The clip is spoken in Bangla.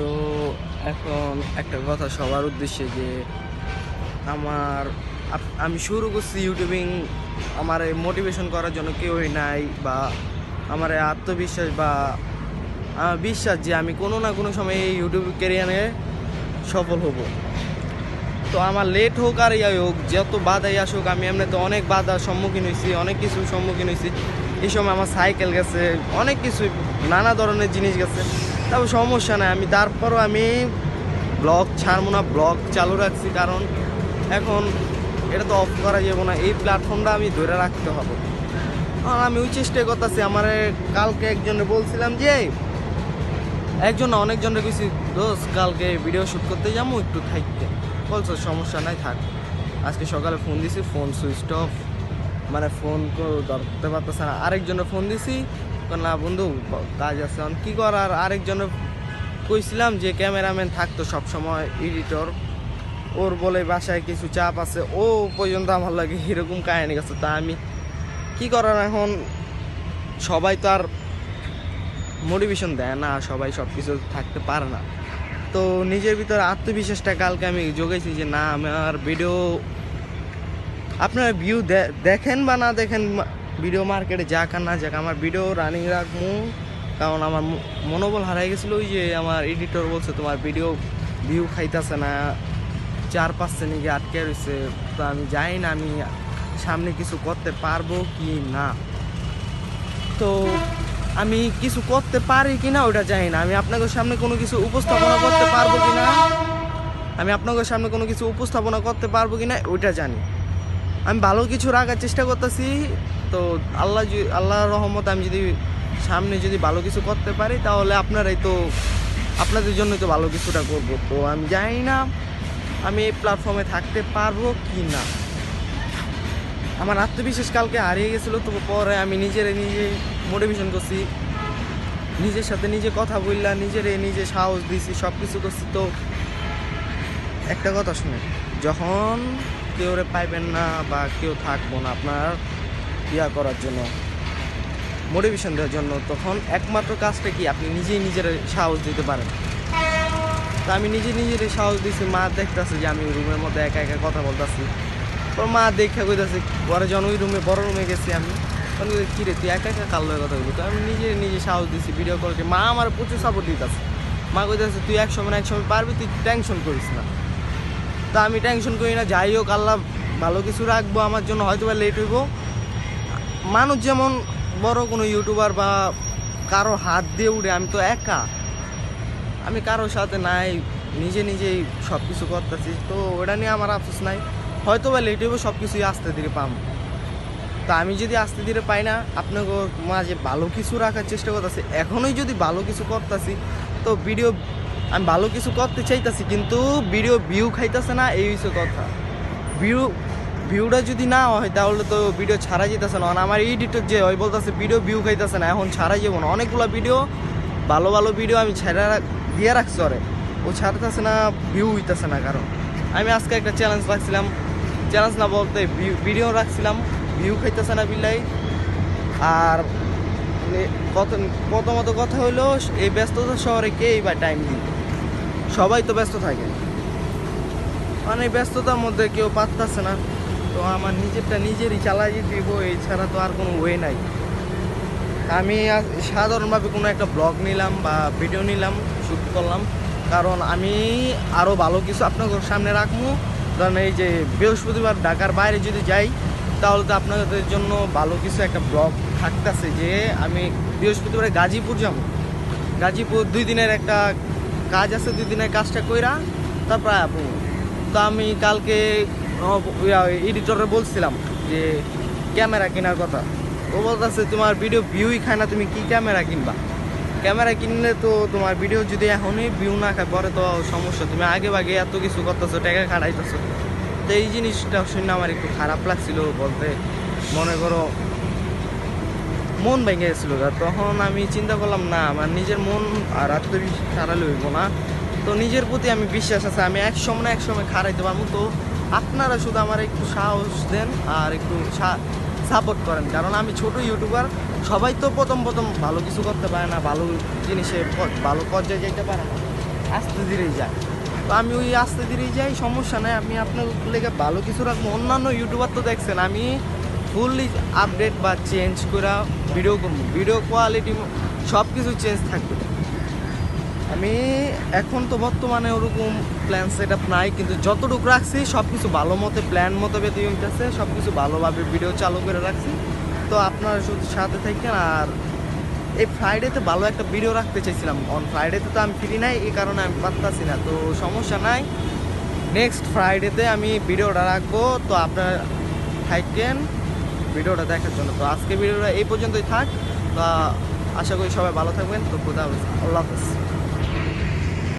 তো এখন একটা কথা সবার উদ্দেশ্যে যে আমি শুরু করছি ইউটিউবিং। আমার মোটিভেশন করার জন্য কেউই নাই, বা আমার আত্মবিশ্বাস বা বিশ্বাস যে আমি কোনো না কোনো সময় এই ইউটিউব ক্যারিয়ারে সফল হব। তো আমার লেট হোক আর ইয়াই হোক, যত বাধাই আসুক, আমি এমনিতে অনেক বাধার সম্মুখীন হয়েছি, অনেক কিছুর সম্মুখীন হয়েছি। এই সময় আমার সাইকেল গেছে, অনেক কিছু, নানা ধরনের জিনিস গেছে। তারপর সমস্যা নাই, তারপরও আমি ব্লগ ছাড়বো না, ব্লগ চালু রাখছি। কারণ এখন এটা তো অফ করা যাবে না, এই প্ল্যাটফর্মটা আমি ধরে রাখতে হবে। আর আমি ওই চেষ্টাই করতেছি। আমার কালকে একজনে বলছিলাম যে একজন না অনেকজনে কইছি, দোস্ত কালকে ভিডিও শ্যুট করতে যাবো, একটু থাকতে। বলছো সমস্যা নাই, থাক। আজকে সকালে ফোন দিছি, ফোন সুইচ অফ, মানে ফোন ধরতে পারতেছে না। আরেকজনে ফোন দিছি, না বন্ধু কাজ আছে। কী করার, আরেকজনে কইছিলাম যে ক্যামেরাম্যান থাকতো সবসময়, এডিটর, ওর বলে বাসায় কিছু চাপ আছে, ও পর্যন্ত আমার লাগে এরকম কাহিনী গেছে। তা আমি কী করার, এখন সবাই তো আর মোটিভেশন দেয় না, সবাই সব কিছু থাকতে পারে না। তো নিজের ভিতরে আত্মবিশ্বাসটা কালকে আমি জোগাইছি যে না, আমার ভিডিও আপনারা ভিউ দেখেন বা না দেখেন, ভিডিও মার্কেটে যাক আর না যাক, আমার ভিডিও রানিং রাখবো। কারণ আমার মনোবল হারাই গেছিলো। ওই যে আমার এডিটর বলছে তোমার ভিডিও ভিউ খাইতেছে না, 4-5 গিয়ে আটকে রয়েছে। তো আমি জানি না আমি সামনে কিছু করতে পারবো কি না। তো আমি কিছু করতে পারি কি না ওটা জানি না। আমি আপনাদের সামনে কোনো কিছু উপস্থাপনা করতে পারবো কি না, ওইটা জানি। আমি ভালো কিছু রাখার চেষ্টা করতেছি। তো আল্লাহর রহমত, আমি যদি সামনে ভালো কিছু করতে পারি, তাহলে আপনাদের জন্যই তো ভালো কিছুটা করব। তো আমি জানি না আমি এই প্ল্যাটফর্মে থাকতে পারবো কি না। আমার আত্মবিশ্বাস কালকে হারিয়ে গেছিলো। তো পরে আমি নিজে মোটিভেশন করছি, নিজের সাথে নিজে কথা বললাম, নিজে সাহস দিছি, সব কিছু করছি। তো একটা কথা শুনে, যখন কেউ পাইবেন না বা কেউ থাকবো না আপনার করার জন্য, মোটিভেশন দেওয়ার জন্য, তখন একমাত্র কাজটা কি, আপনি নিজের সাহস দিতে পারেন। তো আমি নিজের সাহস দিয়েছি। মা দেখতেছে যে আমি রুমের মধ্যে একা একা কথা বলতেছি। পর মা দেখা কইতাছে, পরে যখন ওই বড় রুমে গেছি আমি, তখন কিরে তুই একা একা কাল কথা বলবি। তো আমি নিজে সাহস দিয়েছি, ভিডিও করেছি। মা আমার প্রচুর সাপোর্ট দিতেছে। মা কইতেছে তুই এক সময় পারবি, তুই টেনশন করিস না। তা আমি টেনশন করি না। যাই হোক, আল্লাহ ভালো কিছু রাখবো আমার জন্য, হয়তো বা লেট হইব। মানুষ যেমন বড় কোনো ইউটিউবার বা কারো হাত দিয়ে উঠে, আমি তো একা, আমি কারোর সাথে নাই, নিজেই সব কিছু করতেছি। তো ওটা নিয়ে আমার আফসোস নাই। হয়তো বা লেট হইব, সব কিছুই আস্তে ধীরে পাবো। তা আমি যদি আস্তে ধীরে পাই না, আপনাকে মাঝে ভালো কিছু রাখার চেষ্টা করতেছি। এখনই যদি ভালো কিছু করতেছি, তো আমি ভালো কিছু করতে চাইতেছি, কিন্তু ভিডিও ভিউ খাইতেছে না, এই হচ্ছে কথা। ভিউটা যদি না হয়, তাহলে তো ভিডিও ছাড়া যেতেছে না। আমার এডিটর যে ওই বলতেছে ভিডিও ভিউ খাইতেছে না, এখন ছাড়া যাবো না। অনেকগুলো ভিডিও, ভালো ভিডিও আমি দিয়ে রাখছি, ও ছাড়তেছে না, ভিউ হইতেছে না। কারণ আমি আজকে একটা চ্যালেঞ্জ রাখছিলাম, চ্যালেঞ্জ না বলতে ভিডিও রাখছিলাম, ভিউ খাইতেছে না বিলাই। আর প্রথমত কথা হইলো, এই ব্যস্ততা শহরে কেই বা টাইম দিই, সবাই তো ব্যস্ত থাকে, মানে ব্যস্ততার মধ্যে কেউ পারতেছে না। তো আমার নিজেরই চালাই দিব, এছাড়া তো আর কোনো ওয়ে নাই। আমি সাধারণভাবে কোনো একটা ব্লগ নিলাম বা ভিডিও নিলাম, শ্যুট করলাম, কারণ আমি আরও ভালো কিছু আপনাদের সামনে রাখবো। কারণ এই যে বৃহস্পতিবার ঢাকার বাইরে যদি যাই, তাহলে তো আপনাদের জন্য ভালো কিছু একটা ব্লগ থাকতেছে। যে আমি বৃহস্পতিবারে গাজীপুর যাব, গাজীপুর 2 দিনের একটা কাজ আছে, 2 দিনের কাজটা কইরা তারপর আপু। তো আমি কালকে এডিটরে বলছিলাম যে ক্যামেরা কেনার কথা। ও বলতেছে তোমার ভিডিও ভিউই খায় না, তুমি কি ক্যামেরা কিনবা? ক্যামেরা কিনলে তো তোমার ভিডিও যদি এখনই ভিউ না খায়, পরে তো সমস্যা। তুমি আগে এত কিছু করতেছো, টাকা খাটাইতেছো। তো এই জিনিসটা শুনে আমার একটু খারাপ লাগছিল, বলতে মনে করো মন ভেঙে গেছিলো। তখন আমি চিন্তা করলাম, না, আমার নিজের মন আর আত্মবিশ্বাস হারালে হইব না। তো নিজের প্রতি আমি বিশ্বাস আছে, আমি এক সময় খারাইতে পারবো। তো আপনারা শুধু আমার একটু সাহস দেন আর একটু সাপোর্ট করেন। কারণ আমি ছোট ইউটিউবার, সবাই তো প্রথম ভালো কিছু করতে পারে না, ভালো জিনিসে ভালো পর্যায়ে যেতে পারে না। আস্তে ধীরেই যায়। তো আমি ওই আস্তে ধীরেই যাই, সমস্যা নাই। আমি আপনার লেগে ভালো কিছু রাখবো। অন্যান্য ইউটিউবার তো দেখছেন আমি ফুললি আপডেট বা চেঞ্জ করে ভিডিও করবো, ভিডিও কোয়ালিটি সব কিছু চেঞ্জ থাকবে। আমি এখন তো বর্তমানে ওরকম প্ল্যান সেট আপ নাই, কিন্তু যতটুকু রাখছি সব কিছু ভালো মতো প্ল্যান মতো বেঁধে হইতেছে, সব কিছু ভালোভাবে ভিডিও চালু করে রাখছি। তো আপনারা শুধু সাথে থাকেন। আর এই ফ্রাইডেতে ভালো একটা ভিডিও রাখতে চাইছিলাম, অন ফ্রাইডেতে তো আমি ফ্রি নাই, এই কারণে আমি পারতাছি না। তো সমস্যা নাই, নেক্সট ফ্রাইডেতে আমি ভিডিওটা রাখবো। তো আপনারা থাকেন ভিডিওটা দেখার জন্য। তো আজকে ভিডিওটা এই পর্যন্তই থাক। তো আশা করি সবাই ভালো থাকবেন। তো খোদা হাফেজ, আল্লাহ হাফেজ।